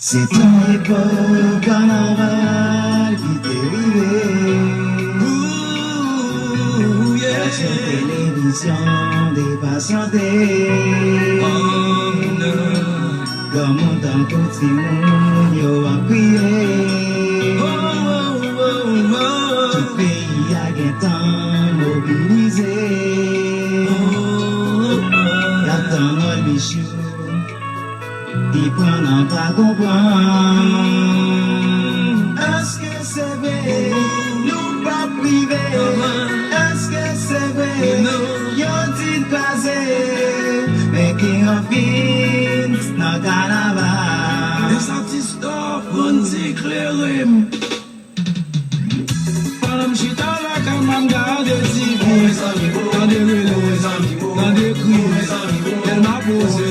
C'est ton époque carnaval qui t'est arrivé. Sur télévision, dépatienté. Dans mon temps, tout le monde y a crié. Tout pays a gagné mobilisé. L'attend notre bichou. Ils prennent pas comprendre. Est-ce que c'est vrai? Nous pas privés. Est-ce que c'est vrai? Y'ont dit passé. Mais qui en fin dans carnaval? Les artistes vont éclairer. Pendant que je suis dans la caméra, je garde des livres. Dans des relais, dans des cris. Elle m'a posé.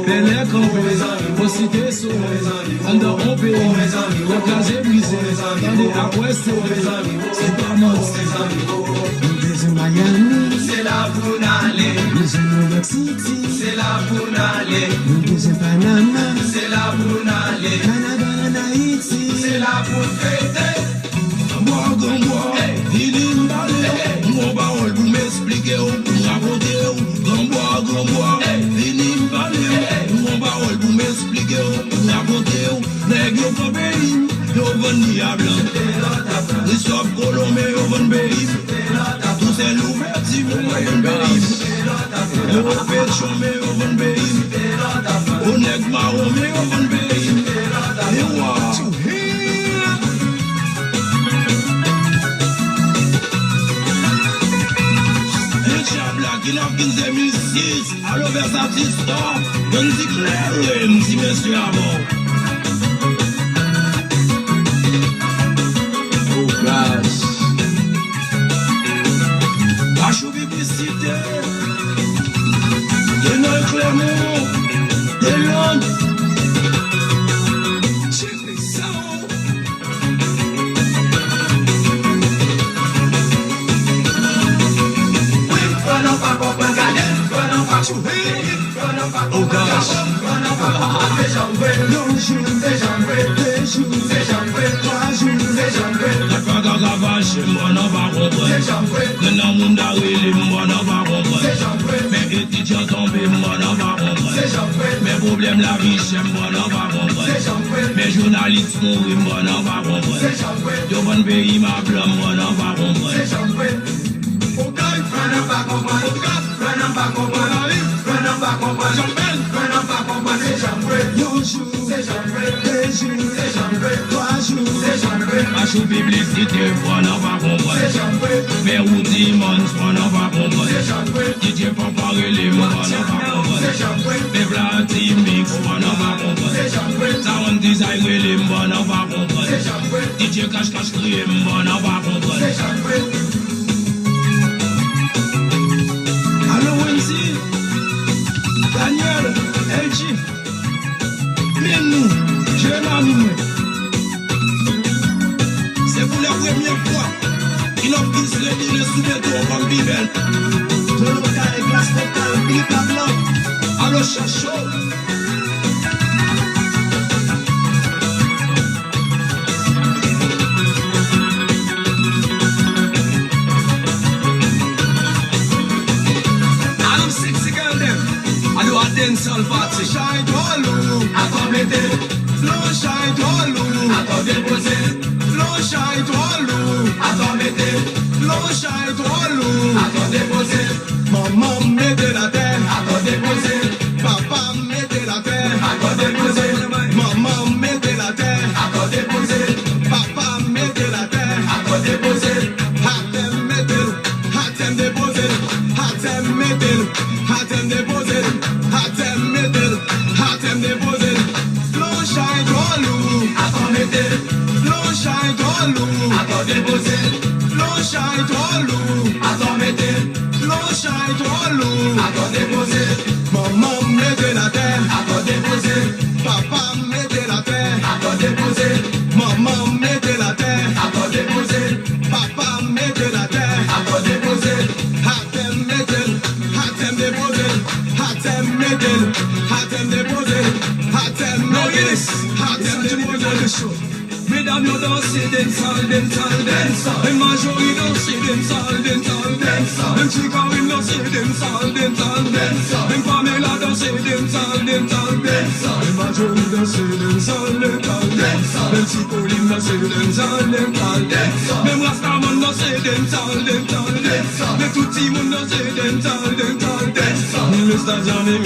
Elle est campée. Pour citer son en dehors mon pays, le casier brisé, attendez après c'est pas mort. Nous sommes Miami, C'est là pour aller, nous sommes New York City, c'est là pour aller, nous sommes Panama, c'est là pour aller, Canada en Haïti, c'est là pour fêter. Gamboa, il est emballé, mon parole pour m'expliquer, pour raconter, Gamboa, il est emballé, mon parole pour m'expliquer, pour raconter, nègre au pays, yo venu à blanc, Christophe Colomé, yo venu pays, tous ces louvertis, yo venu pays, yo fait chômer, yo venu pays, au nègre marron, yo venu pays, et moi. Black in 2006, à l'ouvert Satista, donne si clair, si monsieur avant. Oh gosh. À chou publicité, de notre Clermont, de Londres. Check les sounds. Oh gosh. La fada gavache, moi n'en va comprendre. Que dans le monde arrive, moi n'en va comprendre. Mais étudiants tombés, moi n'en va comprendre. Mes problèmes la vie, moi n'en va comprendre. Mes journalistes mourir, moi n'en va comprendre. Yo bon pays, ma blanc, moi n'en va comprendre. A chou publicité, moi n'en va comprendre. Mais où dimanche, moi n'en va comprendre. DJ Papa Relé, moi n'en va comprendre. Mais Vladi Mix, moi n'en va comprendre. Sound Design Relé, moi n'en va comprendre. DJ Cash Cash Crié, moi n'en va comprendre. Allo Wensi, Daniel, LG, Menou, jeune ami moi. C'est pour la première fois qu'il a pu se redire sous les tours comme Bibel. tout le monde a les glaces totales, bip à blanc. Allo Chacho. Dancehall party. Shine Tolu, accommodé. Flow shine Tolu, accordé posé. Flow shine Tolu, accommodé. Flow shine Tolu, accordé posé. Maman mettez la terre, accordé posé. Papa mettez la terre, accordé posé. Maman mettez la terre, accordé posé. Papa mettez la terre, accordé posé. Hatem mettez, hatem déposé. Hatem mettez, hatem déposé. Hatem mettez, hatem déposé. Flow shine Tolu, accordé. Flow shine Tolu, accordé posé. Flow shine Tolu, accordé. Flow shine Tolu, accordé posé. Maman mettez la terre, accordé posé. Papa mettez la terre, accordé posé. Maman mettez la terre, accordé posé. Papa mettez la terre, accordé posé. Hatem mettez, hatem déposé. Hatem mettez, hatem déposé. Hatem mettez. Hot them the more than the show. Mesdames, you don't see them all. Them majority don't see them all. Them Chica, we don't see them all. Them Pamela don't see them all. Them majority don't see them all. Them Chico, we don't see them all. Them Rastaman don't see them all. Them Tutti, we don't see them all. Mr. Johnny,